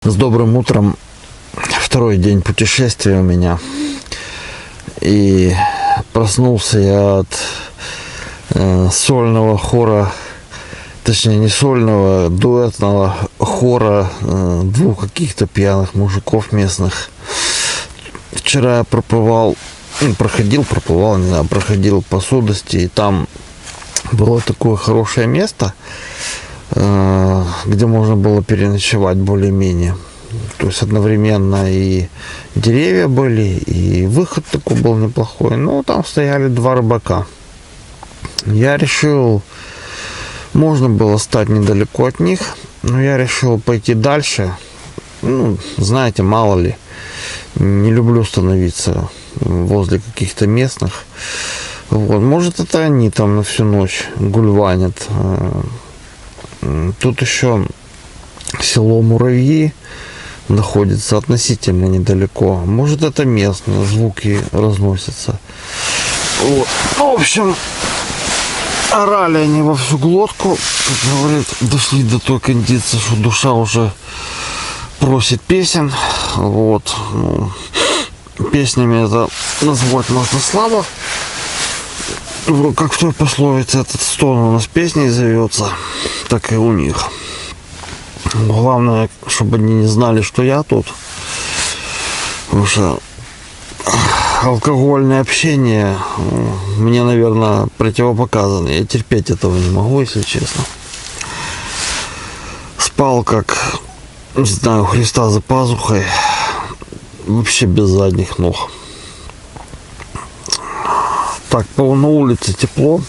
С добрым утром. Второй день путешествия у меня. И проснулся я от сольного хора, точнее не сольного, дуэтного хора двух каких-то пьяных мужиков местных. Вчера я проходил по Судости, и там было такое хорошее место, где можно было переночевать более-менее. То есть одновременно и деревья были, и выход такой был неплохой. Но там стояли два рыбака. Я решил, можно было стать недалеко от них, но я решил пойти дальше. Ну, знаете, мало ли, не люблю становиться возле каких-то местных. Вот. Может, это они там на всю ночь гульванят. Тут еще село Муравьи находится относительно недалеко. Может, это местные звуки разносятся. Вот. В общем, орали они во всю глотку. Как говорят, дошли до той кондиции, что душа уже просит песен. Вот. Ну, песнями это назвать можно слабо. Как в той пословице, этот стон у нас песней зовется, так и у них. Главное, чтобы они не знали, что я тут. Потому что алкогольное общение мне, наверное, противопоказано. Я терпеть этого не могу, если честно. Спал как, не знаю, Христа за пазухой. Вообще без задних ног. Так, на улице тепло.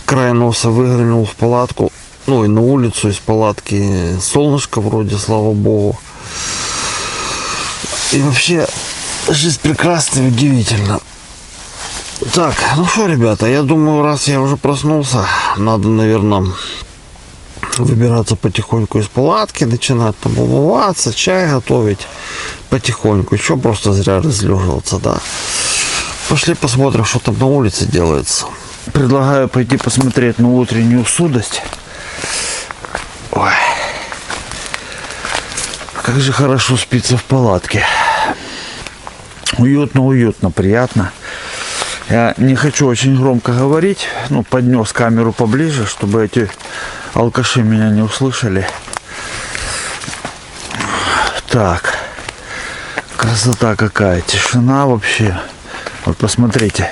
Край носа выглянул в палатку. Ну и на улицу из палатки солнышко вроде, слава богу. И вообще жизнь прекрасна и удивительна. Так, ну что, ребята, я думаю, раз я уже проснулся, надо, наверное, выбираться потихоньку из палатки, начинать там умываться, чай готовить потихоньку. Еще просто зря разлеживаться, да. Пошли посмотрим, что там на улице делается. Предлагаю пойти посмотреть на утреннюю Судость. Ой. Как же хорошо спится в палатке. Уютно, приятно. Я не хочу очень громко говорить. Ну, поднес камеру поближе, чтобы эти алкаши меня не услышали. Так. Красота какая. Тишина вообще. Вот посмотрите.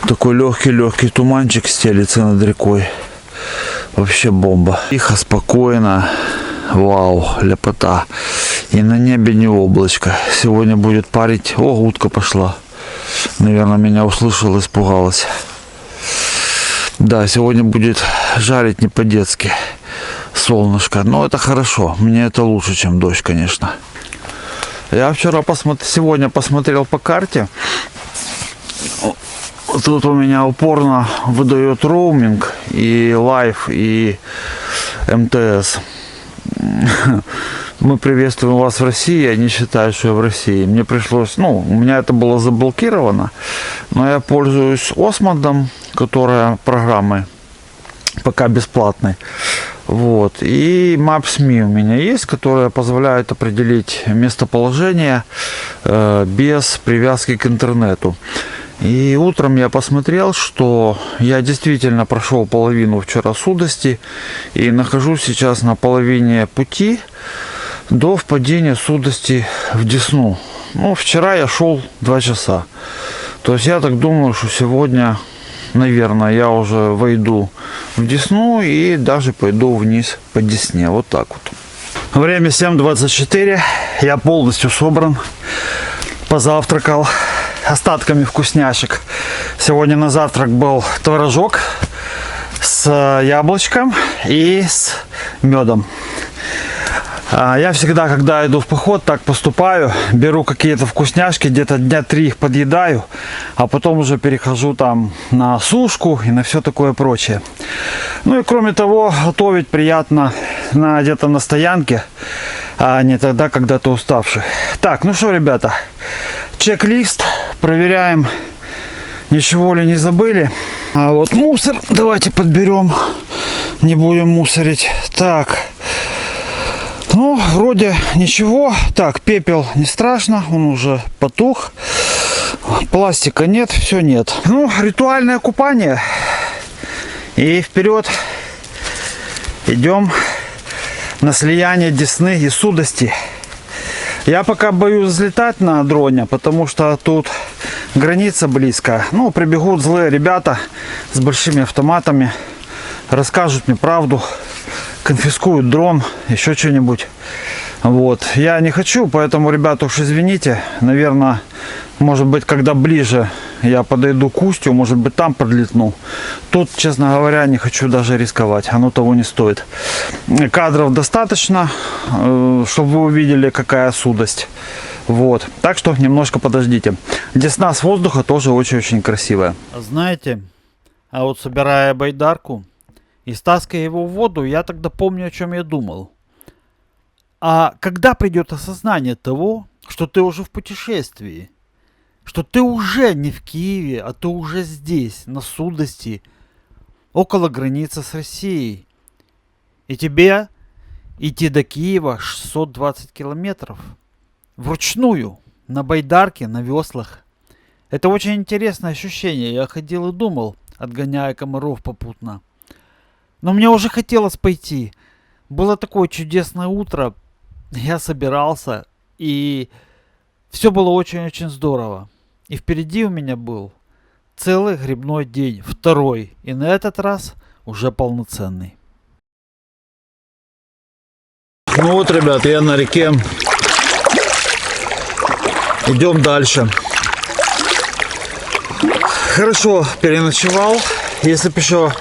Такой легкий туманчик стелится над рекой. Вообще бомба. Тихо, спокойно. Вау, ляпота. И на небе не облачко. Сегодня будет парить. О, утка пошла. Наверное, меня услышала, испугалась. Да, сегодня будет жарить не по-детски. Солнышко. Но это хорошо. Мне это лучше, чем дождь, конечно. Я сегодня посмотрел по карте. Тут у меня упорно выдает роуминг и лайф, и МТС. Мы приветствуем вас в России. Они считают, что я в России. Мне пришлось, у меня это было заблокировано, но я пользуюсь Осмодом, которая программой пока бесплатной. Вот. И Maps.me у меня есть, которая позволяет определить местоположение без привязки к интернету. И утром я посмотрел, что я действительно прошел половину вчера Судости и нахожусь сейчас на половине пути до впадения Судости в Десну. Ну, вчера я шел 2 часа. То есть я так думаю, что сегодня, наверное, я уже войду в Десну и даже пойду вниз по Десне. Вот так вот. Время 7:24. Я полностью собран. Позавтракал остатками вкусняшек. Сегодня на завтрак был творожок с яблочком и с медом. Я всегда, когда иду в поход, так поступаю. Беру какие-то вкусняшки, где-то дня 3 их подъедаю, а потом уже перехожу там на сушку и на все такое прочее. Ну и кроме того, готовить приятно где-то на стоянке, а не тогда, когда ты уставший. Так, ну что, ребята, чек-лист. Проверяем, ничего ли не забыли. А вот мусор давайте подберем. Не будем мусорить. Так. Ну, вроде ничего. Так, пепел не страшно, он уже потух. Пластика нет, все нет. Ну, ритуальное купание. И вперед идем на слияние Десны и Судости. Я пока боюсь взлетать на дроне, потому что тут граница близко. Ну, прибегут злые ребята с большими автоматами, расскажут мне правду, конфискуют дрон, еще что-нибудь. Вот. Я не хочу, поэтому, ребята, уж извините. Наверное, может быть, когда ближе я подойду к устью, может быть, там подлетну. Тут, честно говоря, не хочу даже рисковать. Оно того не стоит. Кадров достаточно, чтобы вы увидели, какая судость. Вот. Так что немножко подождите. Десна с воздуха тоже очень-очень красивая. Знаете, а вот собирая байдарку и стаскивая его в воду, я тогда помню, о чем я думал. А когда придет осознание того, что ты уже в путешествии, что ты уже не в Киеве, а ты уже здесь, на Судости, около границы с Россией, и тебе идти до Киева 620 километров вручную, на байдарке, на веслах. Это очень интересное ощущение. Я ходил и думал, отгоняя комаров попутно. Но мне уже хотелось пойти. Было такое чудесное утро. Я собирался, и все было очень-очень здорово. И впереди у меня был целый грибной день, второй, и на этот раз уже полноценный. Ну вот, ребят, я на реке. Идем дальше. Хорошо переночевал. Если бы еще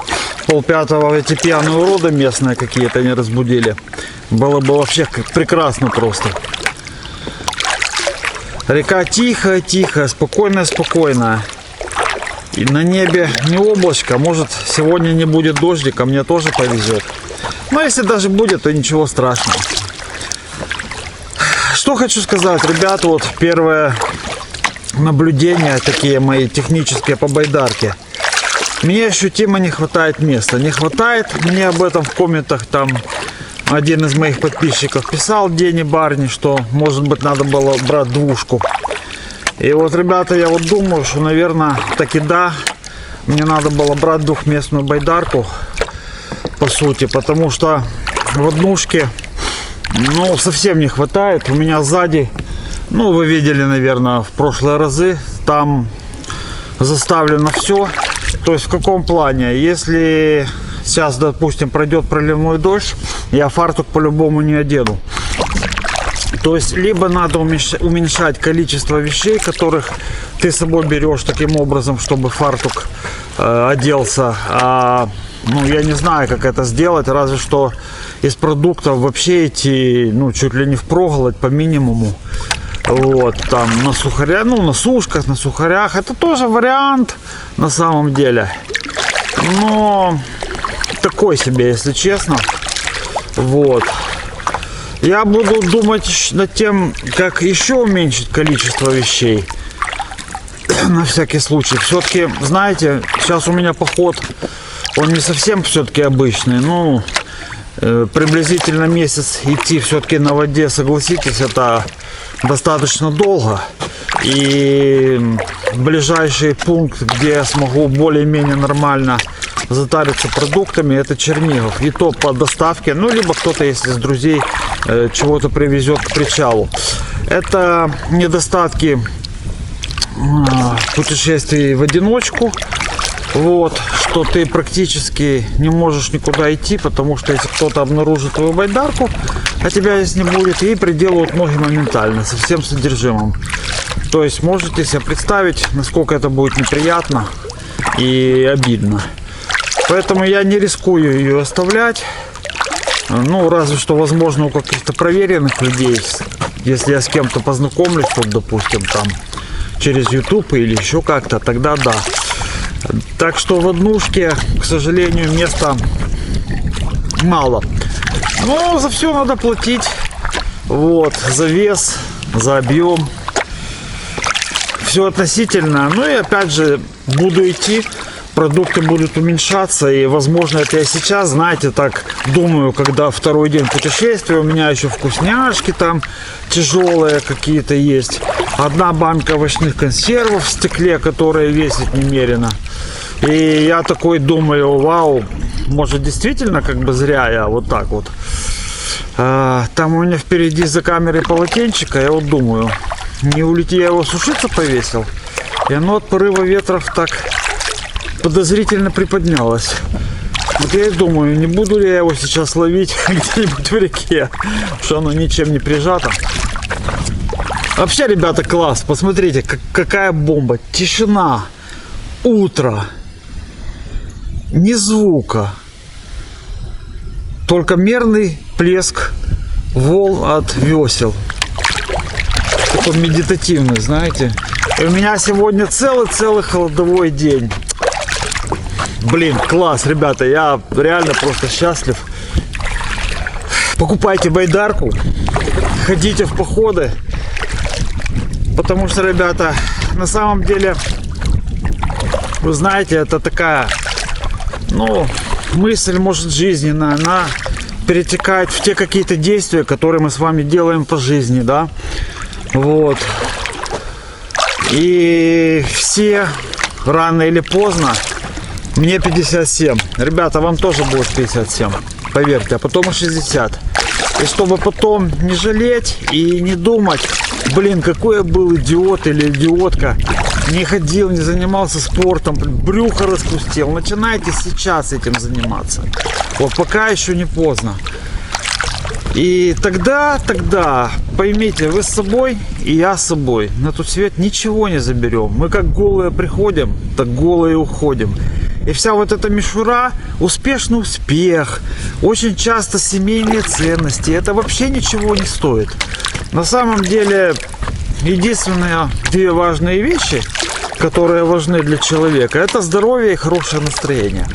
4:30 эти пьяные уроды местные какие-то не разбудили, было бы вообще прекрасно просто. Река тихая, спокойная. И на небе не облачко. Может, сегодня не будет дождика, мне тоже повезет. Но если даже будет, то ничего страшного. Что хочу сказать, ребят, вот первое наблюдения такие мои технические по байдарке. Мне ощутимо не хватает места. Не хватает. Мне об этом в комментах там один из моих подписчиков писал, Дени Барни, что может быть надо было брать двушку. И вот, ребята, я вот думаю, что, наверное, таки да, мне надо было брать двухместную байдарку, по сути, потому что в однушке, ну, совсем не хватает. У меня сзади, ну, вы видели, наверное, в прошлые разы, там заставлено все. То есть в каком плане? Если сейчас, допустим, пройдет проливной дождь, я фартук по-любому не одену. То есть либо надо уменьшать количество вещей, которых ты с собой берешь таким образом, чтобы фартук оделся. Ну, я не знаю, как это сделать, разве что из продуктов вообще идти, ну, чуть ли не впроголодь по минимуму. Вот, там на сухарях, ну, на сушках, на сухарях. Это тоже вариант на самом деле. Но такой себе, если честно. Вот. Я буду думать над тем, как еще уменьшить количество вещей. На всякий случай. Все-таки, знаете, сейчас у меня поход, он не совсем все-таки обычный. Ну, приблизительно месяц идти все-таки на воде, согласитесь, это достаточно долго. И ближайший пункт, где я смогу более-менее нормально затариться продуктами, это Чернигов. И то по доставке, ну, либо кто-то, если с друзей чего-то привезет к причалу. Это недостатки путешествий в одиночку. Вот, что ты практически не можешь никуда идти, потому что если кто-то обнаружит твою байдарку, а тебя здесь не будет, и приделают ноги моментально, со всем содержимым. То есть можете себе представить, насколько это будет неприятно и обидно. Поэтому я не рискую ее оставлять. Ну, разве что, возможно, у каких-то проверенных людей, если я с кем-то познакомлюсь, вот, допустим, там, через YouTube или еще как-то, тогда да. Так что в однушке, к сожалению, места мало. Но за все надо платить. Вот, за вес, за объем. Все относительно. Ну и опять же, буду идти продукты будут уменьшаться, и, возможно, это я сейчас, знаете, так думаю, когда второй день путешествия, у меня еще вкусняшки там тяжелые какие-то есть. Одна банка овощных консервов в стекле, которая весит немерено. И я такой думаю, вау, может действительно как бы зря я вот так вот. Там у меня впереди за камерой полотенчика, я вот думаю, не улети, я его сушиться повесил, и оно от порыва ветров так подозрительно приподнялось. Вот я и думаю, не буду ли я его сейчас ловить где-нибудь в реке, что оно ничем не прижато. Вообще, ребята, класс, посмотрите, какая бомба, тишина, утро, ни звука, только мерный плеск волн от весел. Такой медитативный, знаете. И у меня сегодня целый холодовой день. Блин, класс, ребята, я реально просто счастлив. Покупайте байдарку, ходите в походы, потому что, ребята, на самом деле, вы знаете, это такая, ну, мысль, может, жизненная, она перетекает в те какие-то действия, которые мы с вами делаем по жизни, да, вот. И все рано или поздно, мне 57, ребята, вам тоже будет 57, поверьте, а потом и 60. И чтобы потом не жалеть и не думать, блин, какой я был идиот или идиотка, не ходил, не занимался спортом, брюхо распустил. Начинайте сейчас этим заниматься. Вот пока еще не поздно. И тогда, поймите, вы с собой и я с собой. На тот свет ничего не заберем. Мы как голые приходим, так голые уходим. И вся вот эта мишура, успешный успех, очень часто семейные ценности, это вообще ничего не стоит. На самом деле, единственные две важные вещи, которые важны для человека, это здоровье и хорошее настроение.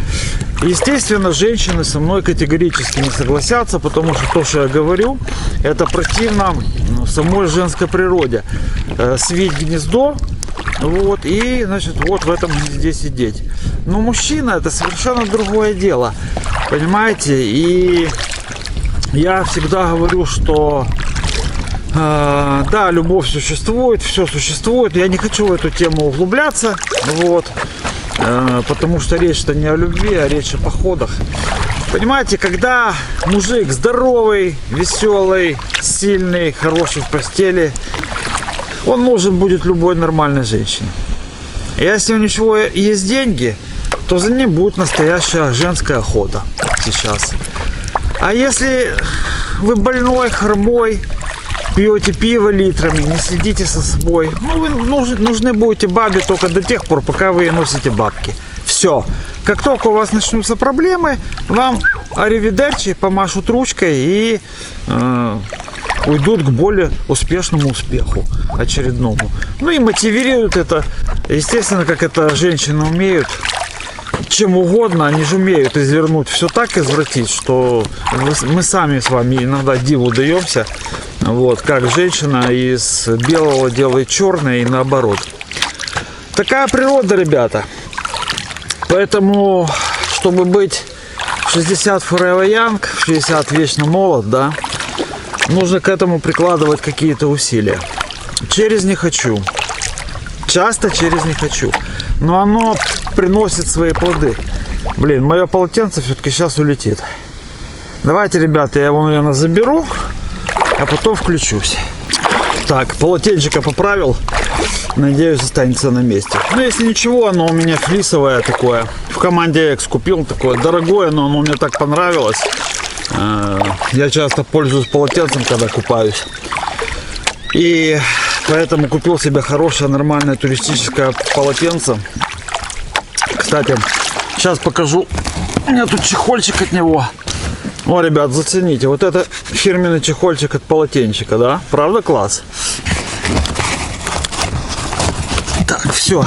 Естественно, женщины со мной категорически не согласятся, потому что то, что я говорю, это противно самой женской природе. Свить гнездо, вот, и, значит, вот в этом гнезде сидеть. Но мужчина — это совершенно другое дело, понимаете? И я всегда говорю, что да, любовь существует, все существует. Я не хочу в эту тему углубляться, вот, потому что речь-то не о любви, а речь о походах. Понимаете, когда мужик здоровый, веселый, сильный, хороший в постели, он нужен будет любой нормальной женщине. И если у него есть деньги, то за ним будет настоящая женская охота сейчас. А если вы больной, хромой, пьете пиво литрами, не следите за собой, ну, вы нужны будете бабе только до тех пор, пока вы носите бабки. Все. Как только у вас начнутся проблемы, вам аривидерчи помашут ручкой и уйдут к более успешному успеху очередному. Ну и мотивируют это, естественно, как это женщины умеют, чем угодно, они же умеют извернуть все так, извратить, что мы сами с вами иногда диву даемся, вот, как женщина из белого делает черное и наоборот. Такая природа, ребята. Поэтому, чтобы быть в 60 forever young, в 60 вечно молод, да, нужно к этому прикладывать какие-то усилия. Через не хочу. Часто через не хочу. Но оно приносит свои плоды. Блин, мое полотенце все-таки сейчас улетит. Давайте, ребята, я его, наверное, заберу, а потом включусь. Так, полотенчика поправил. Надеюсь, останется на месте. Ну, если ничего, оно у меня флисовое такое. В команде X купил такое дорогое, но оно мне так понравилось. Я часто пользуюсь полотенцем, когда купаюсь. И поэтому купил себе хорошее, нормальное туристическое полотенце. Кстати, сейчас покажу. У меня тут чехольчик от него. О, ребят, зацените. Вот это фирменный чехольчик от полотенчика, да? Правда класс? Так, все.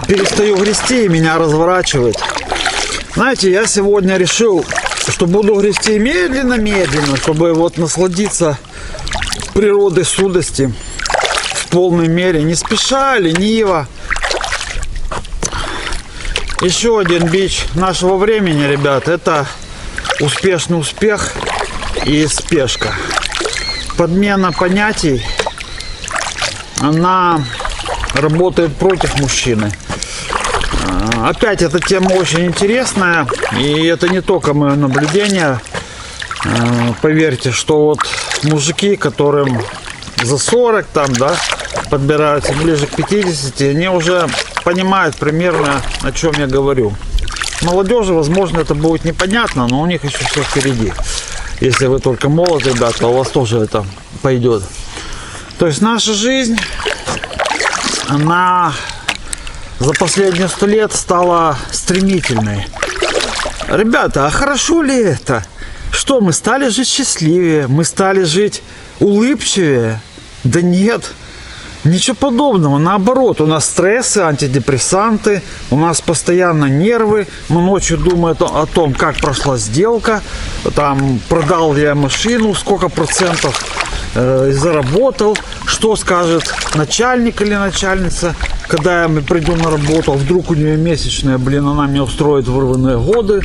Перестаю грести, и меня разворачивает. Знаете, я сегодня решил, что буду грести медленно-медленно, чтобы вот насладиться природой судости в полной мере, не спеша, лениво. Еще один бич нашего времени, ребят, это успешный успех и спешка. Подмена понятий, она работает против мужчины. Опять эта тема очень интересная, и это не только мое наблюдение. Поверьте, что вот мужики, которым за 40 там, да, подбираются ближе к 50, они уже понимают примерно, о чем я говорю. Молодежи, возможно, это будет непонятно, но у них еще все впереди. Если вы только молоды, ребята, у вас тоже это пойдет. То есть наша жизнь, она за последние 100 лет стала стремительной. Ребята, а хорошо ли это? Что, мы стали жить счастливее, мы стали жить улыбчивее? Да нет, ничего подобного. Наоборот, у нас стрессы, антидепрессанты, у нас постоянно нервы. Мы ночью думаем о том, как прошла сделка, там, продал я машину, сколько процентов заработал, что скажет начальник или начальница, когда я приду на работу, вдруг у нее месячная, она мне устроит вырванные годы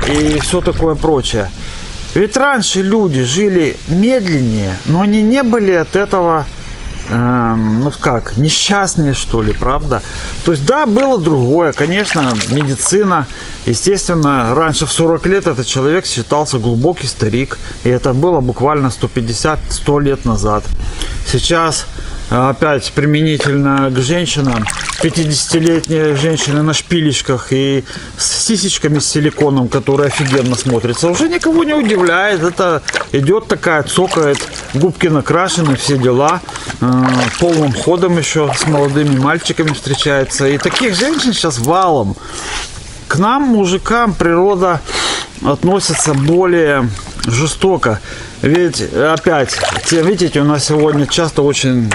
и все такое прочее. Ведь раньше люди жили медленнее, но они не были от этого, несчастные, что ли, правда? То есть, да, было другое, конечно, медицина. Естественно, раньше в 40 лет этот человек считался глубокий старик, и это было буквально 150-100 лет назад. Сейчас, опять применительно к женщинам, 50-летние женщины на шпилечках и с сисечками с силиконом, которые офигенно смотрятся, уже никого не удивляет. Это идет такая, цокает, губки накрашены, все дела, полным ходом еще с молодыми мальчиками встречается. И таких женщин сейчас валом. К нам, мужикам, природа относится более жестоко. Ведь, опять, видите, у нас сегодня часто очень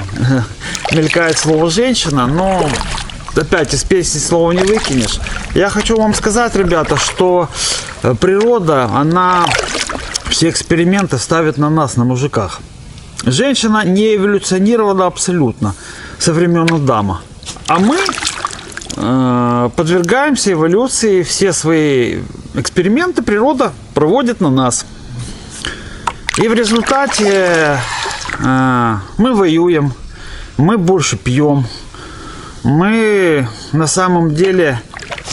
мелькает слово «женщина», но, опять, из песни слова не выкинешь. Я хочу вам сказать, ребята, что природа, она все эксперименты ставит на нас, на мужиках. Женщина не эволюционировала абсолютно со времен Адама. А мы подвергаемся эволюции, все свои эксперименты природа проводит на нас. И в результате мы воюем, мы больше пьем, мы на самом деле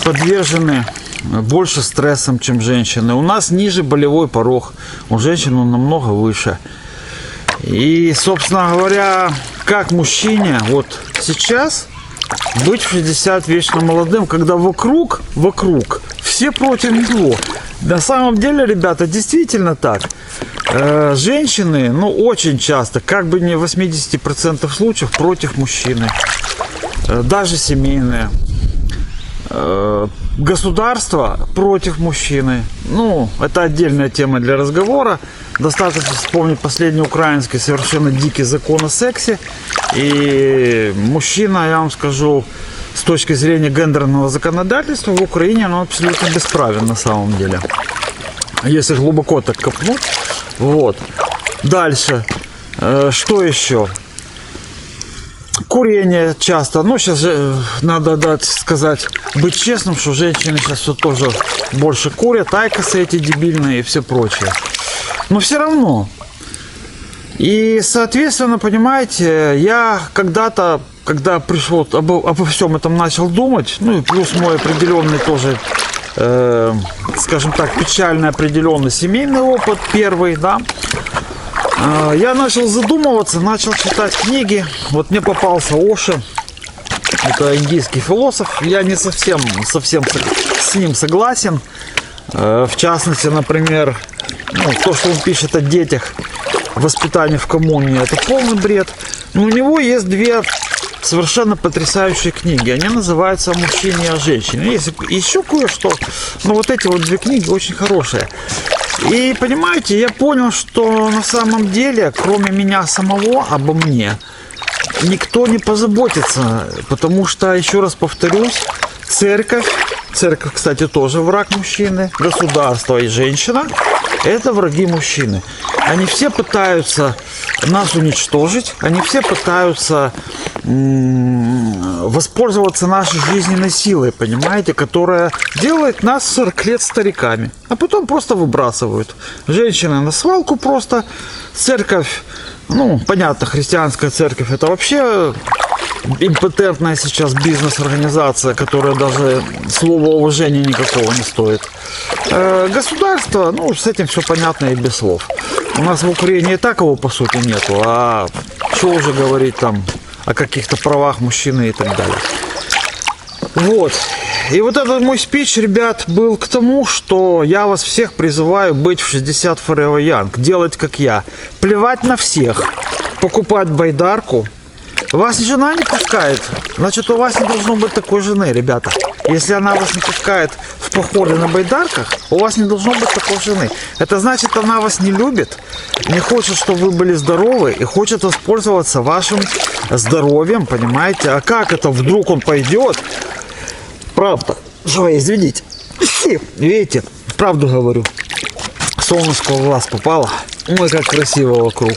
подвержены больше стрессам, чем женщины. У нас ниже болевой порог, у женщин он намного выше. И, собственно говоря, как мужчине вот сейчас быть в 60 вечно молодым, когда вокруг все против него. На самом деле, ребята, действительно так. Женщины, очень часто, как бы не в 80% случаев, против мужчины. Даже семейные. Государство против мужчины. Это отдельная тема для разговора. Достаточно вспомнить последний украинский совершенно дикий закон о сексе. И мужчина, я вам скажу, с точки зрения гендерного законодательства в Украине, оно абсолютно бесправен на самом деле. Если глубоко так копнуть. Вот. Дальше. Что еще? Курение часто. Сейчас надо сказать, быть честным, что женщины сейчас все тоже больше курят, айкосы эти дебильные и все прочее. Но все равно. И, соответственно, понимаете, я когда-то, когда пришел, обо всем этом начал думать, и плюс мой определенный тоже, скажем так, печальный определенный семейный опыт, первый, да, я начал задумываться, начал читать книги. Вот мне попался Оши, это индийский философ, я не совсем с ним согласен. В частности, например, то, что он пишет о детях, воспитании в коммуне, это полный бред. Но у него есть две совершенно потрясающие книги. Они называются «О мужчине и о женщине». Есть еще кое-что, но вот эти вот две книги очень хорошие. И понимаете, я понял, что на самом деле, кроме меня самого, обо мне никто не позаботится. Потому что, еще раз повторюсь, церковь, кстати, тоже враг мужчины, государство и женщина, это враги мужчины. Они все пытаются нас уничтожить, они все пытаются воспользоваться нашей жизненной силой, понимаете, которая делает нас 40 лет стариками, а потом просто выбрасывают. Женщины на свалку просто, церковь, ну, понятно, христианская церковь, это вообще импотентная сейчас бизнес-организация, которая даже слова уважения никакого не стоит. Государство, ну, с этим все понятно и без слов. У нас в Украине и так его, по сути, нету, а что уже говорить там о каких-то правах мужчины и так далее. Вот. И вот этот мой спич, ребят, был к тому, что я вас всех призываю быть в 60 Forever Young, делать как я, плевать на всех, покупать байдарку. Вас жена не пускает, значит, у вас не должно быть такой жены, ребята. Если она вас не пускает в походы на байдарках, у вас не должно быть такой жены. Это значит, она вас не любит, не хочет, чтобы вы были здоровы и хочет воспользоваться вашим здоровьем, понимаете? А как это вдруг он пойдет? Правда. Что, извините. Видите, правду говорю. Солнышко в глаз попало. Ой, как красиво вокруг.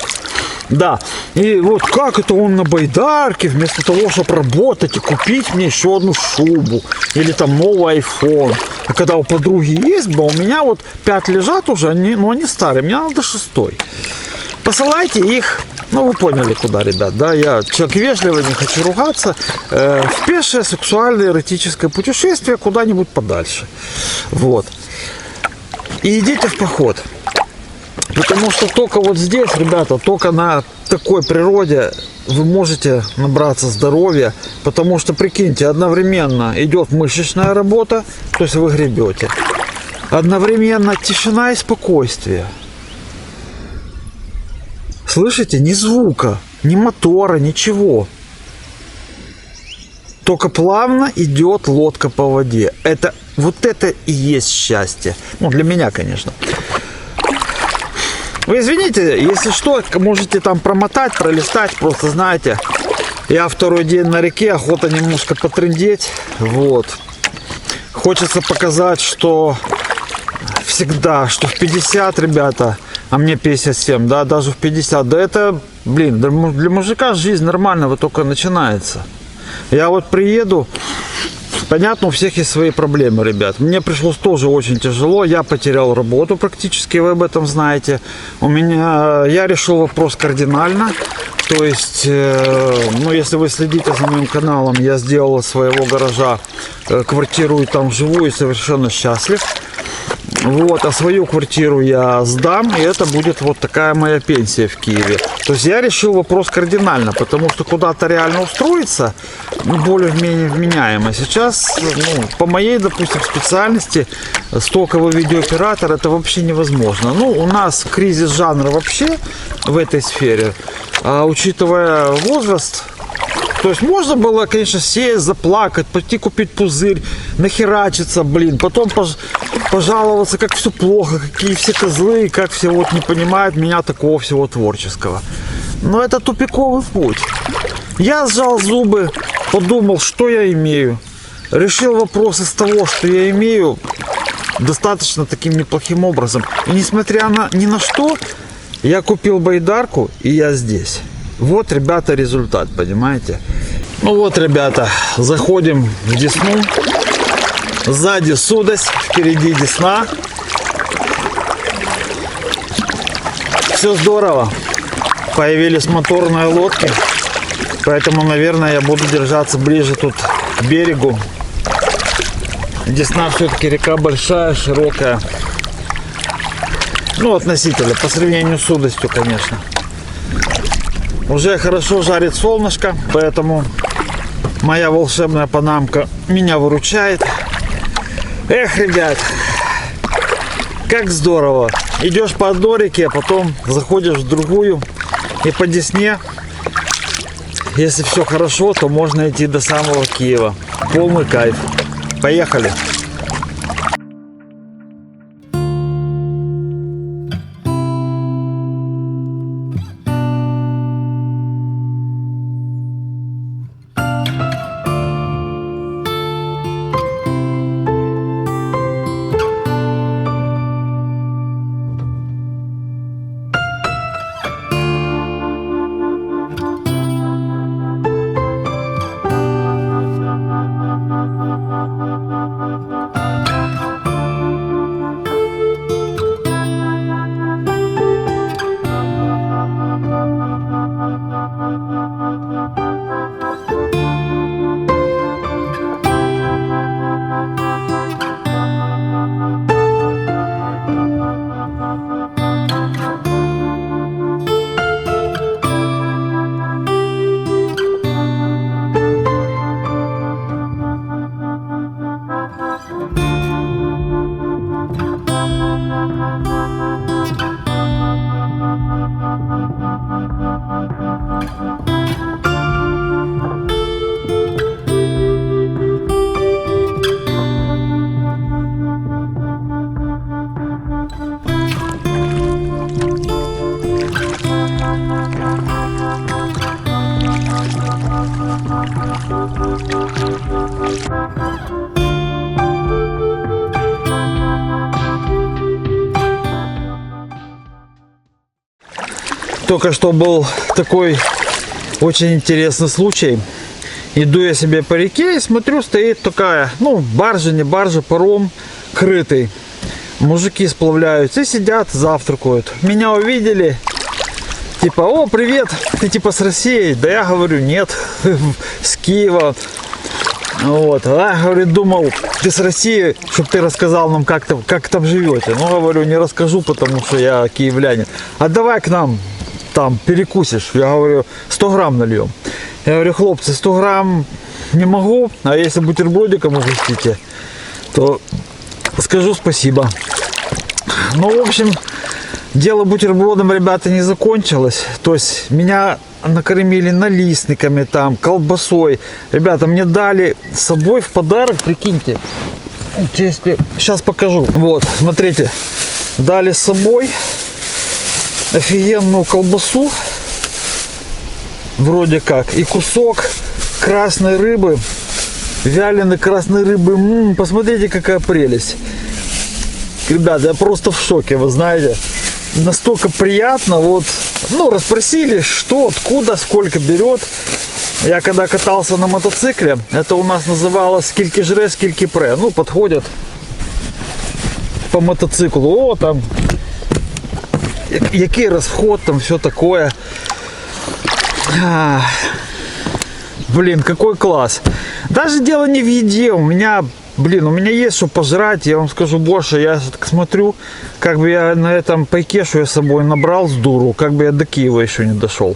Да, и вот как это он на байдарке, вместо того, чтобы работать и купить мне еще одну шубу или там новый iPhone. А когда у подруги есть, у меня вот 5 лежат уже, но они старые, мне надо 6. Посылайте их, ну вы поняли куда, ребят, да, я человек вежливый, не хочу ругаться, в пешее сексуальное эротическое путешествие куда-нибудь подальше. Вот. И идите в поход. Потому что только вот здесь, ребята, только на такой природе вы можете набраться здоровья. Потому что, прикиньте, одновременно идет мышечная работа, то есть вы гребете. Одновременно тишина и спокойствие. Слышите? Ни звука, ни мотора, ничего. Только плавно идет лодка по воде. Вот это и есть счастье. Ну, для меня, конечно. Вы извините, если что, можете там промотать, пролистать, просто знаете, я второй день на реке, охота немножко потрындеть, вот. Хочется показать, что всегда, что в 50, ребята, а мне 57, да, даже в 50, да это, блин, для мужика жизнь нормального только начинается. Я вот приеду, понятно, у всех есть свои проблемы, ребят. Мне пришлось тоже очень тяжело. Я потерял работу практически, вы об этом знаете. Я решил вопрос кардинально. То есть, ну, если вы следите за моим каналом, я сделал из своего гаража квартиру и там живу и совершенно счастлив. Вот, а свою квартиру я сдам, и это будет вот такая моя пенсия в Киеве. То есть я решил вопрос кардинально, потому что куда-то реально устроиться, ну, более-менее вменяемо. Сейчас, ну, по моей, допустим, специальности, стоковый видеооператор, это вообще невозможно. Ну, у нас кризис жанра вообще в этой сфере, а учитывая возраст... То есть можно было, конечно, сесть, заплакать, пойти купить пузырь, нахерачиться, блин, потом пожаловаться, как все плохо, какие все козлы, как все вот не понимают меня такого всего творческого. Но это тупиковый путь. Я сжал зубы, подумал, что я имею. Решил вопрос из того, что я имею, достаточно таким неплохим образом. И несмотря ни на что, я купил байдарку, и я здесь. Вот, ребята, результат, понимаете? Ну вот, ребята, заходим в Десну. Сзади Судось, впереди Десна. Все здорово. Появились моторные лодки. Поэтому, наверное, я буду держаться ближе тут к берегу. Десна все-таки река большая, широкая. Ну, относительно, по сравнению с Судостью, конечно. Уже хорошо жарит солнышко, поэтому моя волшебная панамка меня выручает. Эх, ребят, как здорово. Идешь по одной реке, потом заходишь в другую. И по Десне, если все хорошо, то можно идти до самого Киева. Полный кайф. Поехали. Только что был такой очень интересный случай. Иду я себе по реке и смотрю, стоит такая, ну, баржа, не баржа, паром крытый. Мужики сплавляются и сидят, завтракают. Меня увидели, типа, о, привет, ты типа с России? Да я говорю, нет, с Киева. Вот, а, говорит, думал, ты с России, чтобы ты рассказал нам, как там живете. Ну, говорю, не расскажу, потому что я киевлянин. А давай к нам, там, перекусишь. Я говорю, 100 грамм нальем. Я говорю, хлопцы, 100 грамм не могу, а если бутербродиком угостите, то скажу спасибо. Ну, в общем, дело бутербродом, ребята, не закончилось. То есть меня накормили налистниками, там, колбасой. Ребята, мне дали с собой в подарок, прикиньте, если... сейчас покажу. Вот, смотрите, дали с собой офигенную колбасу, вроде как, и кусок красной рыбы, вяленой красной рыбы. Посмотрите, какая прелесть. Ребята, я просто в шоке, вы знаете. Настолько приятно. Вот, ну, расспросили, что, откуда, сколько берет. Я когда катался на мотоцикле, это у нас называлось скільки жре, скільки пре. Ну, подходят по мотоциклу. О, там, який расход, там все такое. Блин, какой класс. Даже дело не в еде. У меня есть что пожрать. Я вам скажу больше. Я так смотрю, как бы я на этом пайке, что я с собой набрал с дуру, как бы я до Киева еще не дошел.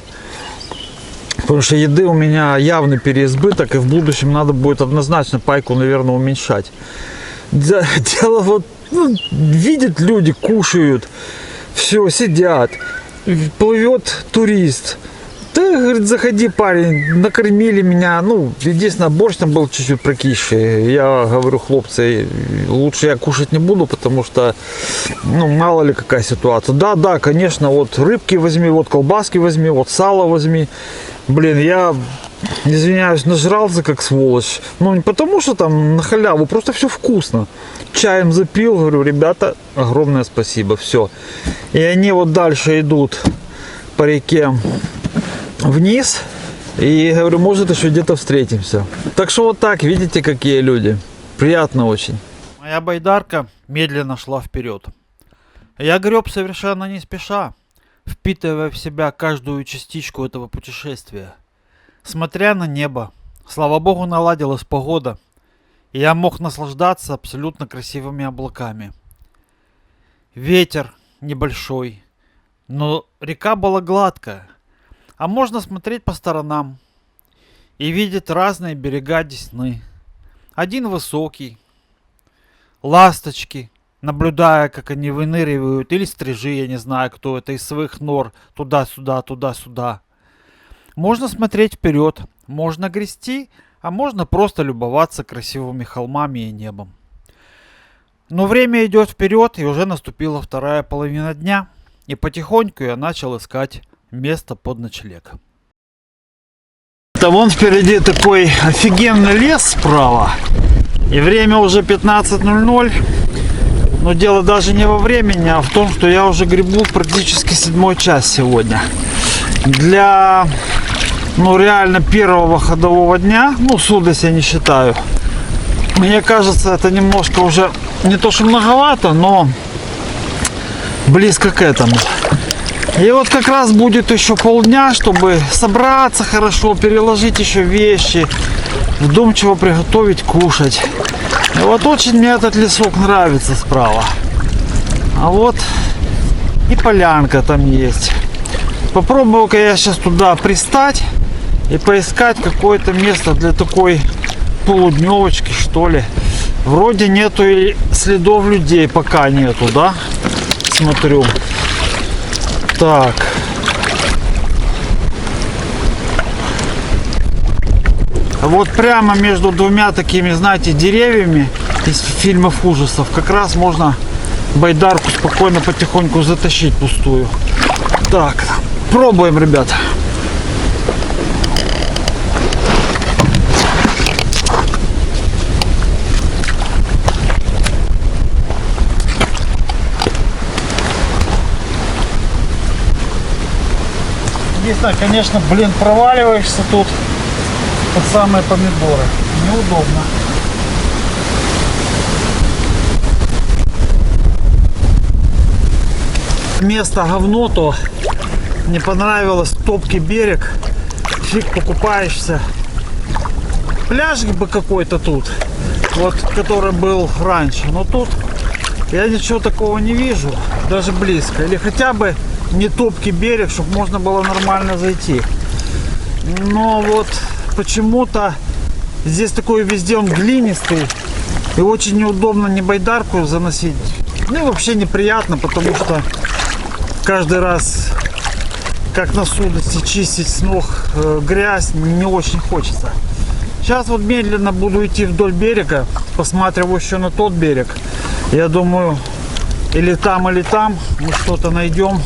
Потому что еды у меня явный переизбыток, и в будущем надо будет однозначно пайку, наверное, уменьшать. Дело вот, ну, видят люди, кушают, все, сидят, плывет турист. Ты, говорит, заходи, парень, накормили меня. Ну, единственное, борщ там был чуть-чуть прокисший. Я говорю, хлопцы, лучше я кушать не буду, потому что, ну, мало ли какая ситуация. Да, конечно, вот рыбки возьми, вот колбаски возьми, вот сало возьми. Блин, я, извиняюсь, нажрался как сволочь. Ну, не потому что там на халяву, просто все вкусно. Чаем запил, говорю, ребята, огромное спасибо, все. И они вот дальше идут по реке вниз, и говорю, может, еще где-то встретимся. Так что вот так, видите, какие люди. Приятно очень. Моя байдарка медленно шла вперед. Я греб совершенно не спеша, впитывая в себя каждую частичку этого путешествия. Смотря на небо, слава богу, наладилась погода, и я мог наслаждаться абсолютно красивыми облаками. Ветер небольшой, но река была гладкая. А можно смотреть по сторонам и видеть разные берега Десны. Один высокий, ласточки, наблюдая, как они выныривают, или стрижи, я не знаю, кто это, из своих нор туда-сюда, туда-сюда. Можно смотреть вперед, можно грести, а можно просто любоваться красивыми холмами и небом. Но время идет вперед, и уже наступила вторая половина дня, и потихоньку я начал искать место под ночлег. Там вон впереди такой офигенный лес справа. И время уже 15:00. Но дело даже не во времени, а в том, что я уже гребу практически 7-й час сегодня. Для, ну, реально первого ходового дня, ну, судость я не считаю. Мне кажется, это немножко уже не то что многовато, но близко к этому. И вот как раз будет еще полдня, чтобы собраться хорошо, переложить еще вещи, вдумчиво приготовить кушать. И вот очень мне этот лесок нравится справа. А вот и полянка там есть. Попробую-ка я сейчас туда пристать и поискать какое-то место для такой полудневочки, что ли. Вроде нету и следов людей, пока нету, да? Смотрю. Так. Вот прямо между двумя такими, знаете, деревьями из фильмов ужасов как раз можно байдарку спокойно потихоньку затащить пустую. Так, пробуем, ребята. Единственное, конечно, блин, проваливаешься тут под самые помидоры. Неудобно. Место говно, то не понравилось, топкий берег. Фиг покупаешься. Пляж бы какой-то тут, вот, который был раньше. Но тут я ничего такого не вижу, даже близко. Или хотя бы не топкий берег, чтобы можно было нормально зайти. Но вот почему-то здесь такой везде он глинистый. И очень неудобно не байдарку заносить. Ну и вообще неприятно, потому что каждый раз, как на судости, чистить с ног грязь не очень хочется. Сейчас вот медленно буду идти вдоль берега, посматриваю еще на тот берег. Я думаю, или там мы что-то найдем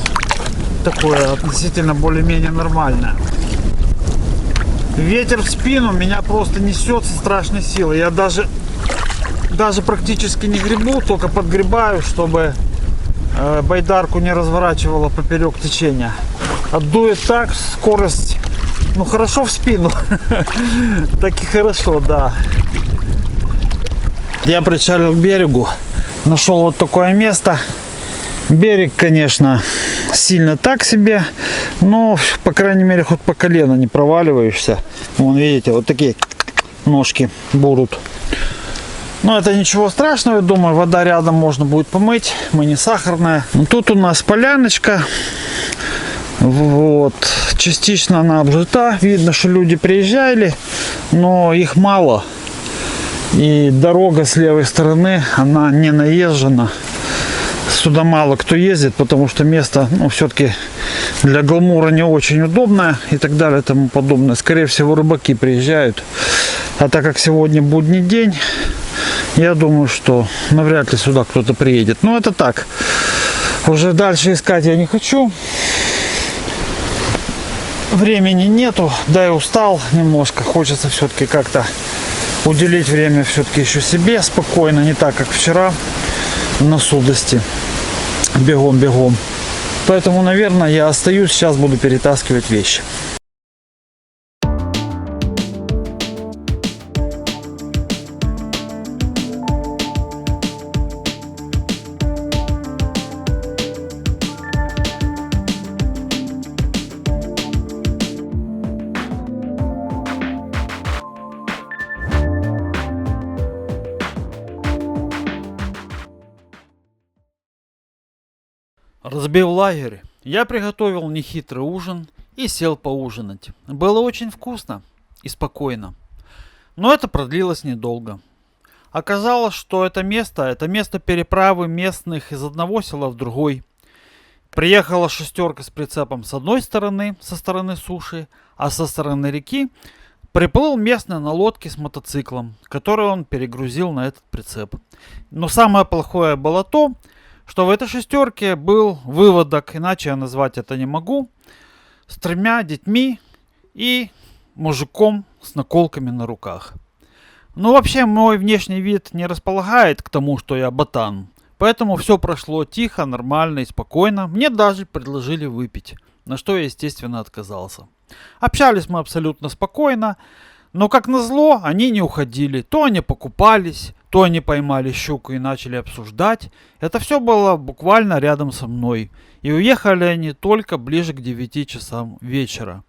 такое относительно более-менее нормальное. Ветер в спину меня просто несет со страшной силой. Я даже практически не гребу, только подгребаю, чтобы байдарку не разворачивала поперек течения. Отдует так, скорость, ну хорошо в спину. Так и хорошо, да. Я причалил к берегу, нашел вот такое место. Берег, конечно, сильно так себе, но, по крайней мере, хоть по колено не проваливаешься. Вон, видите, вот такие ножки будут. Но это ничего страшного, я думаю, вода рядом можно будет помыть, мы не сахарная. Тут у нас поляночка, вот, частично она обжита, видно, что люди приезжали, но их мало. И дорога с левой стороны, она не наезжена. Сюда мало кто ездит, потому что место, ну, все-таки для гламура не очень удобное и так далее и тому подобное. Скорее всего, рыбаки приезжают. А так как сегодня будний день, я думаю, что навряд ли сюда кто-то приедет. Но это так. Уже дальше искать я не хочу. Времени нету, да и устал немножко. Хочется все-таки как-то уделить время все-таки еще себе спокойно, не так как вчера на судости. Бегом. Поэтому, наверное, я остаюсь, сейчас буду перетаскивать вещи. Разбив лагерь, я приготовил нехитрый ужин и сел поужинать. Было очень вкусно и спокойно. Но это продлилось недолго. Оказалось, что это место переправы местных из одного села в другой. Приехала шестерка с прицепом с одной стороны, со стороны суши, а со стороны реки приплыл местный на лодке с мотоциклом, который он перегрузил на этот прицеп. Но самое плохое было то, что в этой шестерке был выводок, иначе я назвать это не могу, с 3 детьми и мужиком с наколками на руках. Но вообще мой внешний вид не располагает к тому, что я ботан. Поэтому все прошло тихо, нормально и спокойно. Мне даже предложили выпить, на что я, естественно, отказался. Общались мы абсолютно спокойно, но как назло они не уходили. То они покупались, то они поймали щуку и начали обсуждать. Это все было буквально рядом со мной. И уехали они только ближе к 9 часам вечера.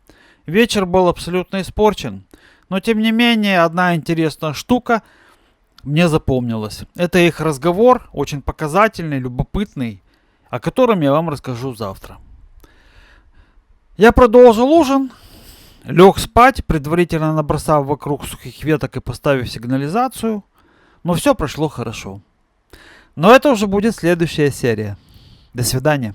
Вечер был абсолютно испорчен. Но тем не менее, одна интересная штука мне запомнилась. Это их разговор, очень показательный, любопытный, о котором я вам расскажу завтра. Я продолжил ужин, лег спать, предварительно набросав вокруг сухих веток и поставив сигнализацию. Но все прошло хорошо. Но это уже будет следующая серия. До свидания.